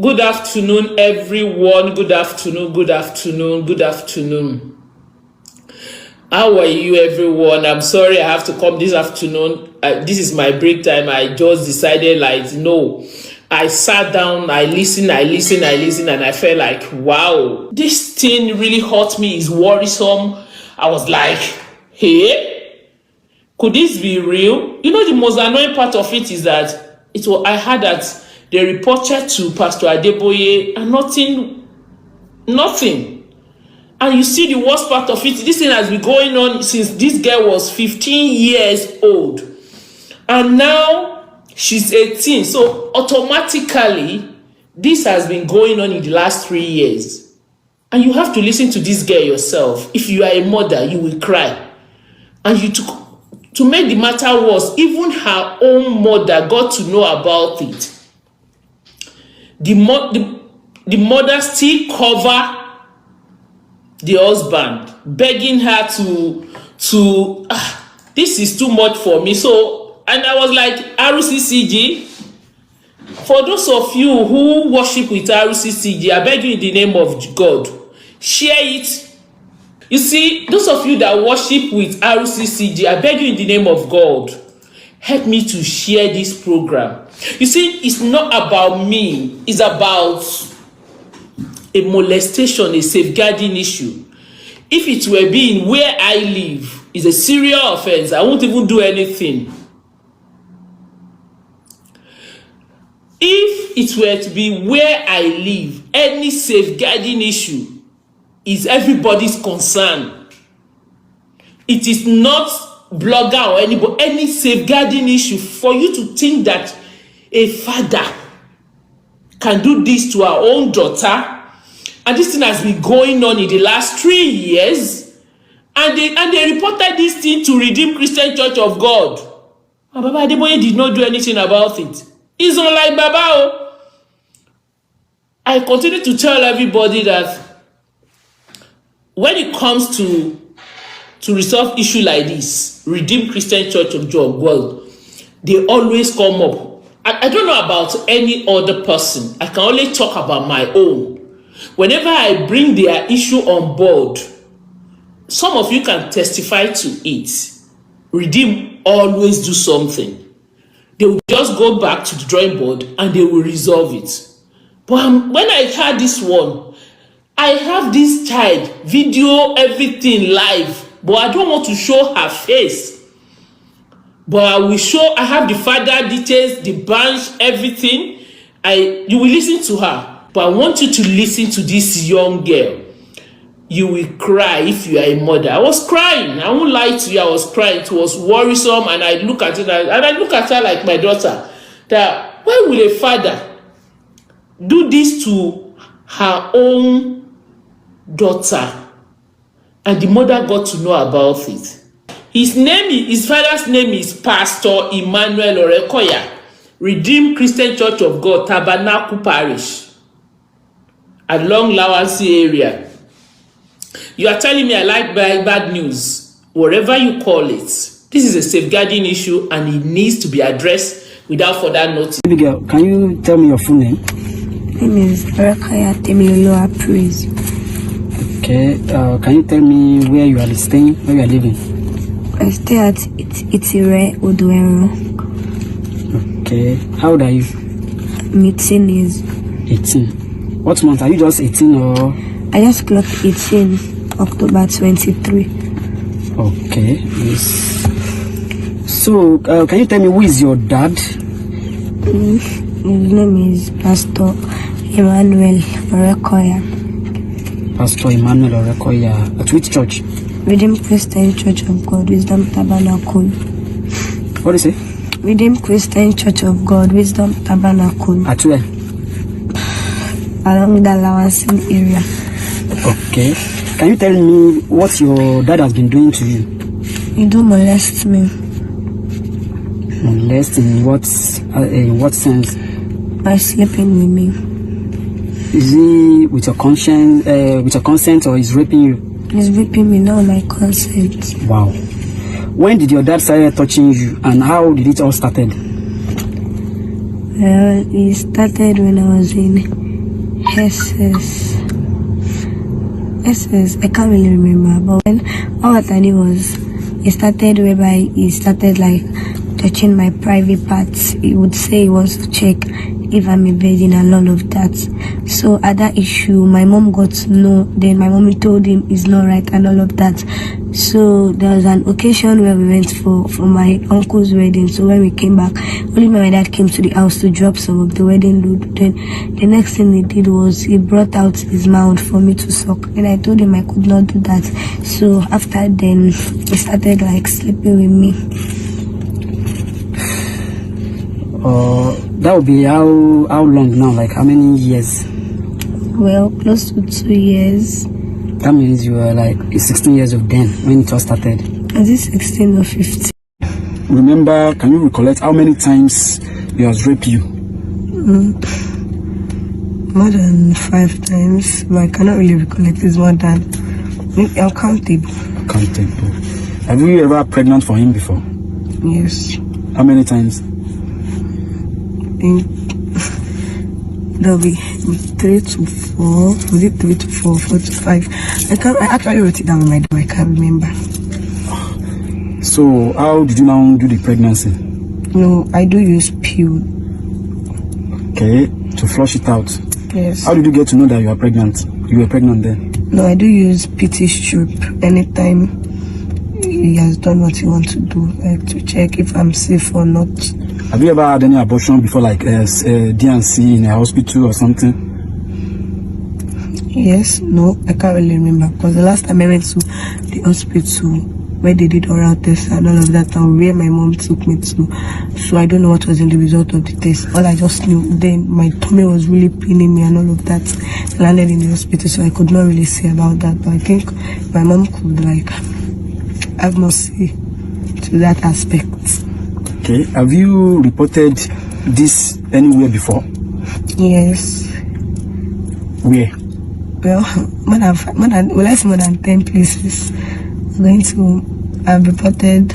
Good afternoon, everyone. Good afternoon, good afternoon, good afternoon. How are you, everyone? I'm sorry I have to come this afternoon. This is my break time. I just decided, like, no. I sat down, I listened, and I felt like, wow, this thing really hurt me. It's worrisome. I was like, hey, could this be real? You know, the most annoying part of it is that I heard that they reported to Pastor Adeboye and nothing. And you see the worst part of it, this thing has been going on since this girl was 15 years old. And now she's 18. So automatically, this has been going on in the last 3 years. And you have to listen to this girl yourself. If you are a mother, you will cry. And to make the matter worse, even her own mother got to know about it. The mother still cover the husband, begging her to this is too much for me. So, and I was like, RCCG, for those of you who worship with RCCG, I beg you in the name of God, share it. You see, those of you that worship with RCCG, I beg you in the name of God, help me to share this program. You see, it's not about me. It's about a molestation, a safeguarding issue. If it were being where I live, it's a serious offense. I won't even do anything. If it were to be where I live, any safeguarding issue is everybody's concern. It is not blogger or anybody, any safeguarding issue. For you to think that a father can do this to our own daughter, and this thing has been going on in the last 3 years, and they reported this thing to Redeemed Christian Church of God. And Baba Adeboye did not do anything about it. It's not like Baba. I continue to tell everybody that when it comes to resolve issue like this, Redeemed Christian Church of God, they always come up. I don't know about any other person. I can only talk about my own. Whenever I bring their issue on board, some of you can testify to it. Redeem always do something. They will just go back to the drawing board and they will resolve it. But when I had this one, I have this child, video, everything live, but I don't want to show her face. But I will show, I have the father details, the branch, everything. You will listen to her. But I want you to listen to this young girl. You will cry if you are a mother. I was crying. I won't lie to you. I was crying. It was worrisome. And I look at it, and I look at her like my daughter. That why will a father do this to her own daughter? And the mother got to know about it. His father's name is Pastor Emmanuel Orekoya, Redeemed Christian Church of God, Tabernacle Parish, along Lawansi area. You are telling me I like bad news, whatever you call it. This is a safeguarding issue and it needs to be addressed without further notice. Baby girl, can you tell me your full name? My name is Orekoya Temiloloa Praise. Okay, can you tell me where you are staying, where you are living? I stay at Itire Odoero. Okay, how old are you? I'm 18 years. 18. What month? Are you just 18 or? I just clocked 18, October 23. Okay, yes. So, can you tell me who is your dad? His name is Pastor Emmanuel Orekoya. Pastor Emmanuel Orekoya. At which church? Redeemed Christian Church of God, Wisdom Tabernacle. What do you say? Redeemed Christian Church of God, Wisdom Tabernacle. At where? Along the Lawansi area. Okay. Can you tell me what your dad has been doing to you? He do molest me. Molest in what sense? By sleeping with me. Is he with your consent, or is raping you? He's raping me now, my consent. Wow. When did your dad start touching you, and how did it all started? Well, it started when I was in SS. I can't really remember, but when all what I knew was it started whereby he started like touching my private parts. He would say he wants to check if I'm a virgin and all of that. So at that issue, my mom got to know. Then my mommy told him it's not right and all of that. So there was an occasion where we went for my uncle's wedding. So when we came back, only my dad came to the house to drop some of the wedding loot. Then the next thing he did was he brought out his mouth for me to suck. And I told him I could not do that. So after then, he started like sleeping with me. That would be how long now? Like how many years? Well, close to 2 years. That means you were like 16 years old then when it all started. Is it 16 or 15? Remember, can you recollect how many times he has raped you? More than 5 times, but I cannot really recollect. It's more than uncountable. Countable. Have you ever pregnant for him before? Yes. How many times? There'll be 3 to 4. Was it 3 to 4, 4 to 5? I actually wrote it down on my door. I can't remember. So how did you now do the pregnancy? No, I do use pill. Okay, to flush it out. Yes. How did you get to know that you are pregnant? You were pregnant then? No, I do use PT strip anytime he has done what he wants to do, like to check if I'm safe or not. Have you ever had any abortion before, like D&C in a hospital or something? Yes, no, I can't really remember because the last time I went to the hospital where they did oral tests and all of that and where my mom took me to, so I don't know what was in the result of the test. All I just knew then my tummy was really paining me and all of that. I landed in the hospital, so I could not really say about that, but I think my mom could like have more say to that aspect. Okay, have you reported this anywhere before? Yes. Where? Well, more than 10 places. I'm going to have reported,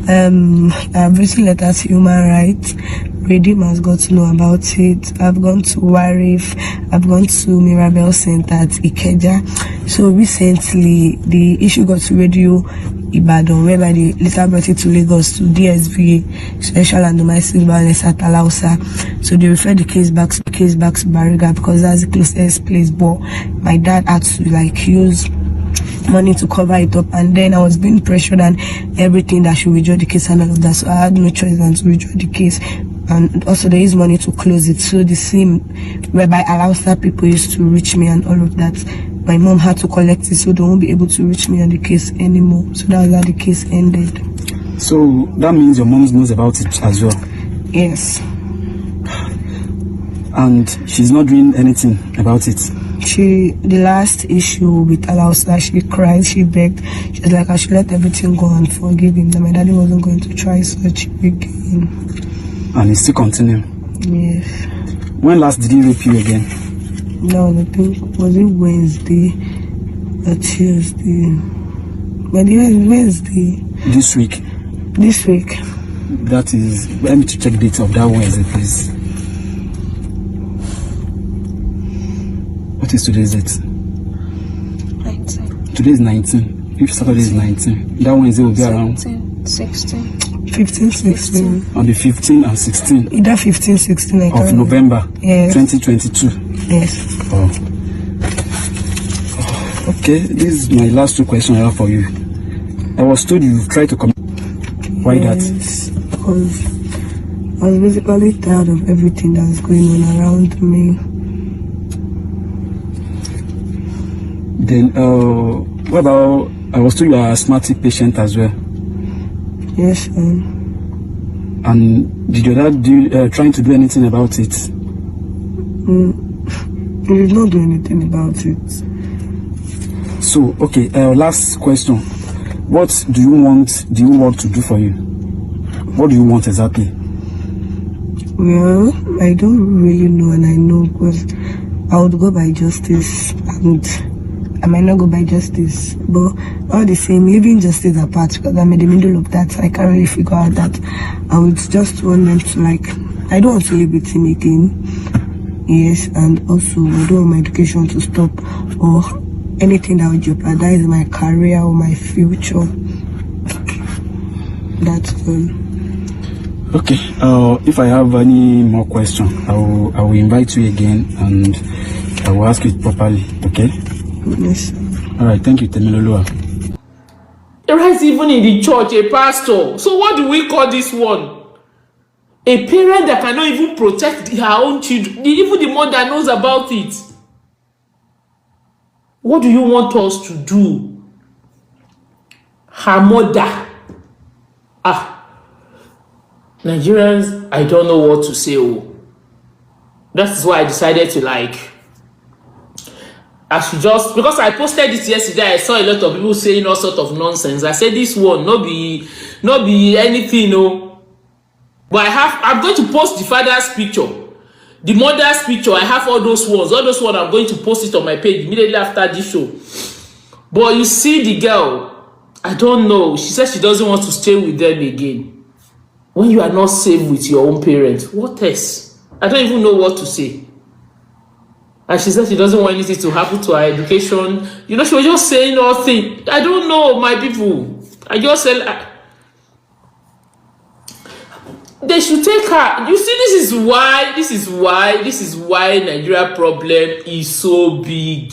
I've written letters to Human Rights. Redeem has got to know about it. I've gone to Warif. I've gone to Mirabel Center at Ikeja. So recently, the issue got to Radio Ibadan, whereby they later brought it to Lagos to DSVA, Sexual and Domestic Violence at Alausa. So they referred the case back to Bariga because that's the closest place. But my dad had to like use money to cover it up, and then I was being pressured and everything that should withdraw the case and all of that. So I had no choice than to withdraw the case. And also there is money to close it. So the same whereby Alausa people used to reach me and all of that, my mom had to collect it, so they won't be able to reach me on the case anymore. So that was how the case ended. So that means your mom knows about it as well? Yes. And she's not doing anything about it? The last issue with Alausa, she cried, she begged. She was like I should let everything go and forgive him, that my daddy wasn't going to try such again. And it's still continuing? Yes. When last did he rape you again? No, I think, was it Wednesday or Tuesday? But it was Wednesday. This week? This week. That is, let me to check the date of that Wednesday, please. What is today's date? 19. Today is 19. If Saturday is 19, that Wednesday will be around 16. 15, 16. on the 15th and 16th Either 15, 16 of November, yes. 2022. Yes. Oh. Okay, this is my last 2 questions I have for you. I was told you tried to commit. Why that? Because I was basically tired of everything that's going on around me. Then, what about, I was told you are an asthmatic patient as well. Yes, And did your dad trying to do anything about it? He did not do anything about it. So, okay, last question. What do you want to do for you? What do you want exactly? Well, I don't really know, and I know because I would go by justice, and I might not go by justice, but all the same, leaving justice apart, because I'm in the middle of that, I can't really figure out that. I would just want them to like I don't want to live with him again. Yes, and also I don't want my education to stop or anything that would jeopardize my career or my future. That's all. Okay. If I have any more questions, I will invite you again and I will ask it properly. Okay. Yes. All right. Thank you, Temiloluwa. Right, even in the church, a pastor. So what do we call this one? A parent that cannot even protect her own children. Even the mother knows about it. What do you want us to do? Her mother. Nigerians, I don't know what to say. That's why I decided to I should just, because I posted this yesterday, I saw a lot of people saying all sort of nonsense. I said this one, not be anything, no. But I'm going to post the father's picture, the mother's picture. I have all those ones. I'm going to post it on my page immediately after this show. But you see the girl, I don't know. She says she doesn't want to stay with them again. When you are not safe with your own parents, what else? I don't even know what to say. And she said she doesn't want anything to happen to her education. You know, she was just saying all things. I don't know, my people. I just said they should take her. You see, this is why Nigeria problem is so big.